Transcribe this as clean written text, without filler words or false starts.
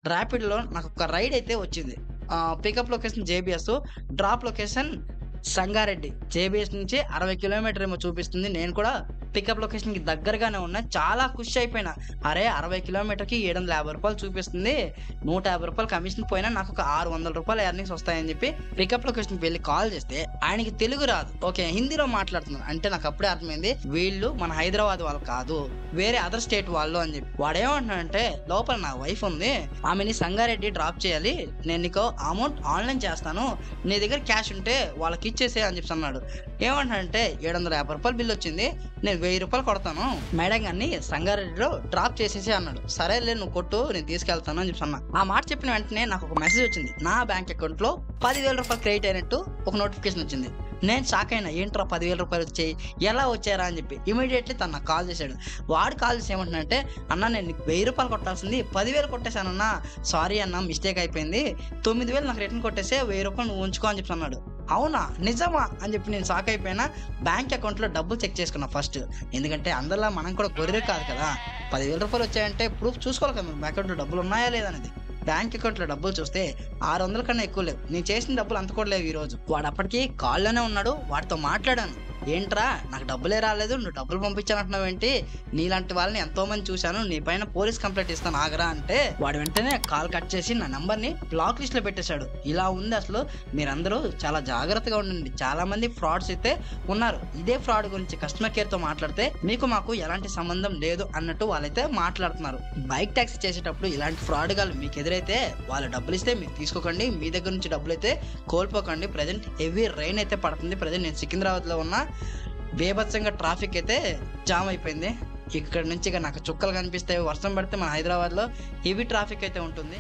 ర్యాపిడ్‌లో నాకొక రైడ్ అయితే వచ్చింది. Pickup location JBS, drop location Sangareddy. JBS నుంచి 60 కిలోమీటర్ ఏమో చూపిస్తుంది. నేను కూడా పికప్ లొకేషన్‌కి దగ్గరగానే ఉన్నా. చాలా ఖుషి అయిపోయినా. అరే! 60 కిలోమీటర్‌కి రూ. 750 చూపిస్తుంది. రూ. 150 కమిషన్ పోయినా నాకొక రూ. 600 ఎర్నింగ్స్ వస్తాయని చెప్పి పికప్ లొకేషన్‌కి వెళ్లి కాల్ చేస్తే ఆయనకి తెలుగు రాదు. ఓకే. హిందీలో మాట్లాడుతున్నారు. అంటే నాకప్పుడే అర్థమైంది. వీళ్ళు మన హైదరాబాద్ వాళ్ళు కాదు. వేరే అదర్ స్టేట్ వాళ్ళు అని చెప్పి. వాడేమంటున్నాడంటే లోపల నా వైఫ్ ఉంది. ఆమెని సంగారెడ్డి డ్రాప్ చేయాలి. నేను నీకు అమౌంట్ ఆన్‌లైన్ చేస్తాను. నీ దగ్గర క్యాష్ ఉంటే వాళ్ళకి ఇచ్చేసేయ్ అని చెప్పేసి అన్నాడు. ఏమంటున్నాడంటే రూ. 750 బిల్ వచ్చింది. నేను రూ. 1000 కొడతాను. మేడం గారిని సంగారెడ్డిలో డ్రాప్ చేసేసేయ్ అన్నాడు. సరేలే నువ్వు కొట్టు నేను తీసుకెళ్తాను అని చెప్పేసి అన్నా. ఆ మాట చెప్పిన వెంటనే నాకు ఒక మెసేజ్ వచ్చింది. నా బ్యాంక్ అకౌంట్‌లో రూ. 10,000 క్రెడిట్ అయినట్టు ఒక నోటిఫికేషన్ వచ్చింది. నేను షాక్ అయినా. ఏంట్రా రూ. 10,000 వచ్చాయి, ఎలా వచ్చారా అని చెప్పి. ఇమీడియట్లీ తను నాకు కాల్ చేశాడు. వాడు కాల్ చేసి ఏమంటున్నాడంటే, అన్నా నేను నీకు రూ. 1000 కొట్టాల్సింది 10,000 కొట్టేశానన్నా. సారీ అన్నా మిస్టేక్ అయిపోయింది. 9,000 నాకు రిటర్న్ కొట్టేసే రూ. 1000 నువ్వు ఉంచుకో అని చెప్పి అన్నాడు. అవునా నిజమా అని చెప్పి నేను షాక్ అయిపోయినా. బ్యాంక్ అకౌంట్‌లో డబ్బులు చెక్ చేసుకున్నా ఫస్ట్. ఎందుకంటే అందరిలా మనం కూడా గొర్రె కాదు కదా. రూ. 10,000 వచ్చాయంటే ప్రూఫ్ చూసుకోవాలి కదా మన అకౌంట్‌లో డబ్బులు ఉన్నాయా లేదా అనేది. బ్యాంక్ అకౌంట్‌లో డబ్బులు చూస్తే 600 కన్నా ఎక్కువ లేవు. నేను చేసిన డబ్బులు అంత కూడా లేవు ఈరోజు. వాడు అప్పటికి కాల్‌లోనే ఉన్నాడు. వాడితో మాట్లాడాను. ఏంట్రా నాకు డబ్బులే రాలేదు, నువ్వు డబ్బులు పంపించానంటున్నావేంటి? నీలాంటి వాళ్ళని ఎంతో మంది చూశాను. నీ పైన పోలీస్ కంప్లైంట్ ఇస్తాను ఆగరా అంటే వాడు వెంటనే కాల్ కట్ చేసి నా నంబర్‌ని బ్లాక్ లిస్ట్‌లో పెట్టేశాడు. ఇలా ఉంది అసలు. మీరందరూ చాలా జాగ్రత్తగా ఉండండి. చాలా మంది ఫ్రాడ్స్ అయితే ఉన్నారు. ఇదే ఫ్రాడ్ గురించి కస్టమర్ కేర్‌తో మాట్లాడితే మీకు మాకు ఎలాంటి సంబంధం లేదు అన్నట్టు వాళ్ళైతే మాట్లాడుతున్నారు. బైక్ టాక్సీ చేసేటప్పుడు ఇలాంటి ఫ్రాడ్ గాళ్ళు మీకు ఎదురైతే వాళ్ళు డబ్బులు ఇస్తే మీరు తీసుకోకండి. మీ దగ్గర నుంచి డబ్బులైతే కోల్పోకండి. ప్రెజెంట్ హెవీ రైన్ అయితే పడుతుంది. ప్రెజెంట్ నేను సికింద్రాబాద్‌లో ఉన్నా. బీభత్సంగా ట్రాఫిక్ అయితే జామ్ అయిపోయింది. ఇక్కడ నుంచి ఇక నాకు చుక్కలు కనిపిస్తాయి. వర్షం పడితే మన హైదరాబాద్‌లో హెవీ ట్రాఫిక్ అయితే ఉంటుంది.